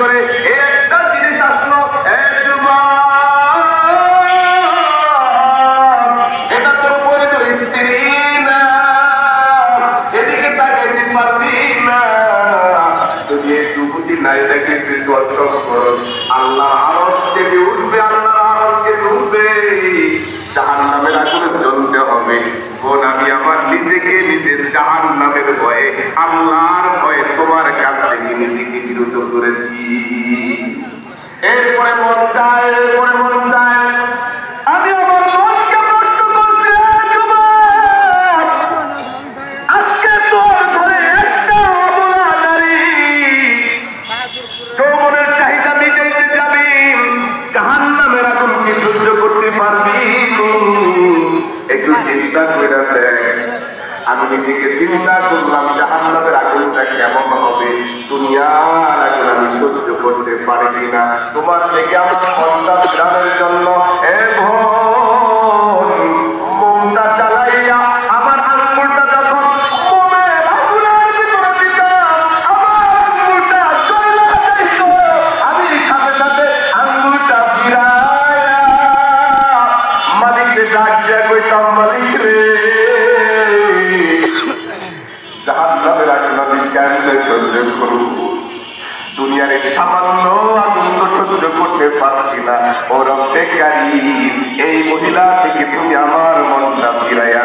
ভিতরে একটা জিনিস আসলো, এটা তোর পরিচয় স্ত্রী না, এদিকে তাকাইতে পারবি না, তুমি একটু বুঝি নাই দেখে তুই দর্শন করো, আল্লাহ আরশ থেকে উঠবে, আল্লাহ আরশ থেকে উঠবে, জাহান্নামের আগুনে জ্বলতে হবে। বোন, আমি আমার নিজেকে নিজের জাহান্নামের ভয়ে, আল্লাহর ভয়ে তোমার কাছ থেকে নিজেকে বিরত করেছি। এরপরে মন চায়, আমি আমার মনকে প্রশ্ন করছি, আজকে তোর ঘরে একটা অবলা নারী যৌবনের চাহিদা মিটাইতে যাবি, জাহান্নামের আগুন কি সহ্য করতে পারবি? একটু চিন্তা করে দেখ। আমি নিজেকে চিন্তা করলাম জাহান্নামের আগুনটা কেমন হবে, দুনিয়ার আগুন আমি সহ্য করতে পারি কিনা। তোমার থেকে আমার সন্তান জানার জন্য মোমটা চালাইয়া আমার আঙ্গুলটা যখন মোমের আগুনের ভিতরে দিতাম, আমার আঙ্গুলটা চলে যাইত, আমি সাথে সাথে আঙ্গুলটা ফিরাইয়া মালিককে ডাক দিয়া কইতাম, মালিক রে, জাহান্নামের আগুন আমি কেমনে সহ্য করব? দুনিয়ার এই সামান্য আগুন তো সহ্য করতে পারছি না। ও রব্বে কারীম, এই মহিলা থেকে তুমি আমার মনটা ফিরাইয়া